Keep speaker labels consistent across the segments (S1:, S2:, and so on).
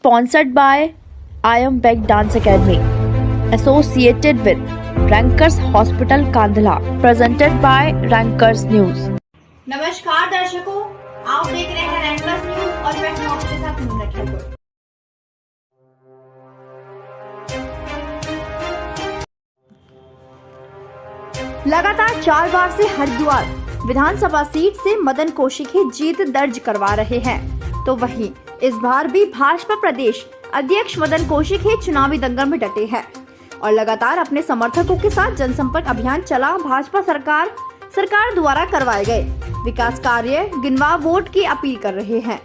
S1: sponsored by I Am Back Dance Academy, associated with Rankers Hospital Kandhala, presented by Rankers News.
S2: नमस्कार दर्शकों, आप देख रहे हैं रैंकर्स न्यूज और मैं हूं आपके साथ मुन्ना ठाकुर। लगातार 4 बार से हरिद्वार विधानसभा सीट से मदन कौशिक ही जीत दर्ज करवा रहे हैं, तो वहीं इस बार भी भाजपा प्रदेश अध्यक्ष मदन कौशिक ही चुनावी दंगल में डटे हैं और लगातार अपने समर्थकों के साथ जनसंपर्क अभियान चला भाजपा सरकार द्वारा करवाए गए विकास कार्य गिनवा वोट की अपील कर रहे हैं।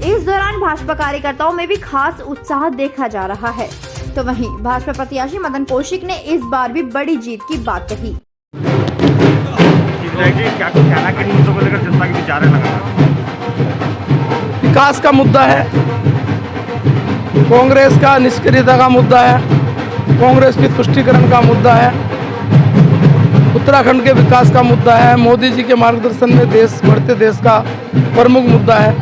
S2: इस दौरान भाजपा कार्यकर्ताओं में भी खास उत्साह देखा जा रहा है, तो वहीं भाजपा प्रत्याशी मदन कौशिक ने इस बार भी बड़ी जीत की बात कही।
S3: क्या कहना किन मुद्दों को लेकर जनता के विचार है?
S4: विकास का मुद्दा है, कांग्रेस का निष्क्रियता का मुद्दा है, कांग्रेस की तुष्टीकरण का मुद्दा है, उत्तराखंड के विकास का मुद्दा है, मोदी जी के मार्गदर्शन में देश बढ़ते देश का प्रमुख मुद्दा है।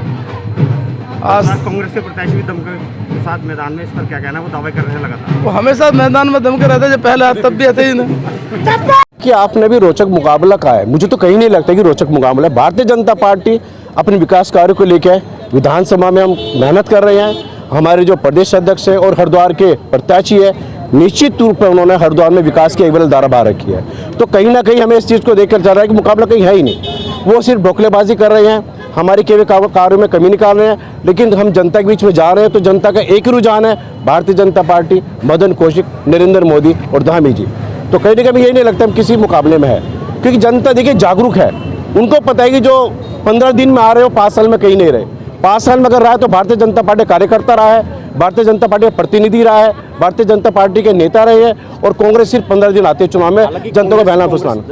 S3: आज कांग्रेस के प्रत्याशी भी दमके के साथ मैदान में, इस पर क्या कहना? वो दावे कर रहे हैं लगातार।
S4: वो हमेशा मैदान में दमके रहते हैं, जब पहले तब भी आते ही नहीं।
S5: कि आपने भी रोचक मुकाबला कहा है, मुझे तो कहीं नहीं लगता कि रोचक मुकाबला है। भारतीय जनता पार्टी अपने विकास कार्य को लेकर विधानसभा में हम मेहनत कर रहे हैं। हमारे जो प्रदेश अध्यक्ष है और हरिद्वार के प्रत्याशी है, निश्चित रूप में उन्होंने हरिद्वार में विकास की एक बड़ी धारा बार रखी है। तो कहीं ना कहीं हमें इस चीज़ को देखकर चल रहा है कि मुकाबला कहीं है ही नहीं। वो सिर्फ बौखलेबाजी कर रहे हैं, हमारे केवल कार्यों में कमी निकाल रहे हैं, लेकिन हम जनता के बीच में जा रहे हैं तो जनता का एक रुझान है भारतीय जनता पार्टी, मदन कौशिक, नरेंद्र मोदी और धामी जी। तो कहीं ना कहीं यही नहीं लगता हम किसी मुकाबले में है, क्योंकि जनता देखिए जागरूक है। उनको पता है कि जो 15 दिन में आ रहे हो 5 साल में कहीं नहीं रहे। 5 साल में अगर रहा है तो भारतीय जनता पार्टी कार्यकर्ता रहा है, भारतीय जनता पार्टी का प्रतिनिधि रहा है, भारतीय जनता पार्टी के नेता रहे हैं। और कांग्रेस सिर्फ 15 दिन आते हैं चुनाव में जनता को बहना फुसलाना।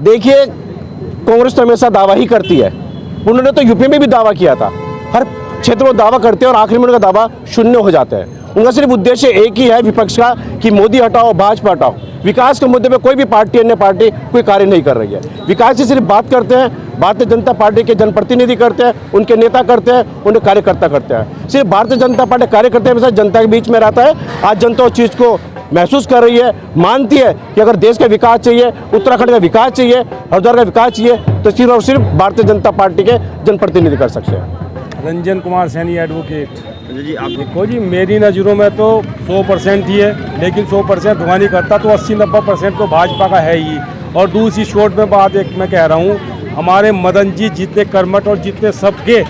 S5: देखिए कांग्रेस तो हमेशा दावा ही करती है, उन्होंने तो यूपी में भी दावा किया था। हर क्षेत्र में दावा करते हैं और आखिर में उनका दावा शून्य हो जाता है। उनका सिर्फ उद्देश्य एक ही है विपक्ष का कि मोदी हटाओ, भाजपा हटाओ। विकास के मुद्दे पे कोई भी पार्टी, अन्य पार्टी कोई कार्य नहीं कर रही है। विकास की सिर्फ बात करते हैं, भारतीय जनता पार्टी के जनप्रतिनिधि करते हैं, उनके नेता करते हैं, उनके कार्यकर्ता करते हैं। सिर्फ भारतीय जनता पार्टी कार्यकर्ता हमेशा जनता के बीच में रहता है। आज जनता उस चीज़ को महसूस कर रही है, मानती है कि अगर देश का विकास चाहिए, उत्तराखंड का विकास चाहिए, हरिद्वार का विकास चाहिए, तो सिर्फ और सिर्फ भारतीय जनता पार्टी के जनप्रतिनिधि कर सकते हैं।
S6: रंजन कुमार सैनी एडवोकेट।
S3: जी आप
S6: देखो जी, मेरी नज़रों में तो 100% ही है, लेकिन 100% हुआ नहीं करता, तो 80-90% तो भाजपा का है ही। और दूसरी शॉर्ट में बात एक मैं कह रहा हूँ, हमारे मदन जी जितने कर्मठ और जितने सबके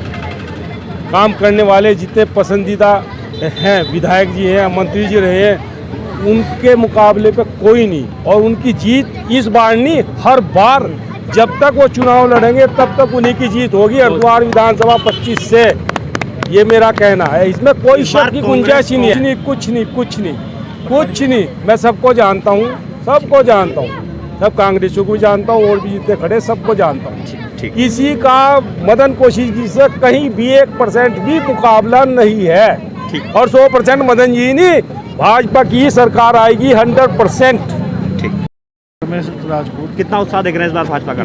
S6: काम करने वाले, जितने पसंदीदा हैं, विधायक जी हैं, मंत्री जी रहे हैं, उनके मुकाबले पे कोई नहीं। और उनकी जीत इस बार नहीं, हर बार जब तक वो चुनाव लड़ेंगे तब तक उन्हीं की जीत होगी। हरिद्वार विधानसभा 25 से, ये मेरा कहना है। इसमें कोई शक की गुंजाइश ही नहीं है। कुछ नहीं। मैं सबको जानता हूँ, सब कांग्रेसों को जानता हूँ और भी जितने खड़े सबको जानता हूँ। किसी का मदन कौशिक जी से कहीं भी 1% भी मुकाबला नहीं है। और 100% मदन जी नहीं, भाजपा की सरकार आएगी 100%।
S3: राजपूत कितना उत्साह देख रहे हैं इस बार भाजपा का?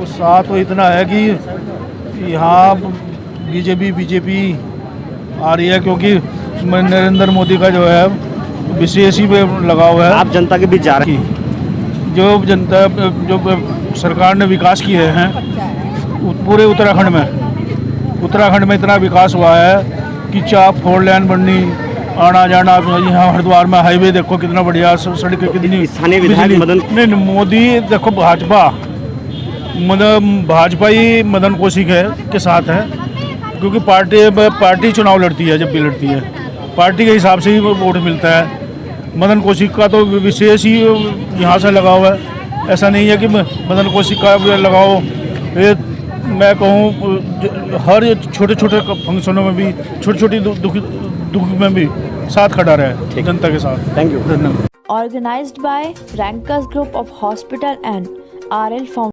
S4: उत्साह तो इतना है कि यहाँ बीजेपी आ रही है, क्योंकि नरेंद्र मोदी का जो है विशेष ही पे लगा हुआ है।
S3: आप जनता के बीच जा रहे हैं।
S4: जो सरकार ने विकास किए हैं पूरे उत्तराखंड में इतना विकास हुआ है कि 4 लेन बननी, आना जाना। यहाँ हरिद्वार में हाईवे देखो कितना बढ़िया, सड़कें कितनी।
S3: स्थानीय विधायक मदन
S4: नहीं, मोदी देखो भाजपा ही मदन कौशिक है के साथ है, क्योंकि पार्टी चुनाव लड़ती है। जब भी लड़ती है पार्टी के हिसाब से ही वोट मिलता है। मदन कौशिक का तो विशेष ही यहाँ से लगा हुआ है। ऐसा नहीं है कि मदन कौशिक का लगाओ। ये मैं कहूँ हर छोटे फंक्शनों में भी, छोटी दुख में भी साथ खड़ा रहे जनता के साथ।
S3: Thank you.
S1: Organized by Rankers Group of Hospital and RL Foundation.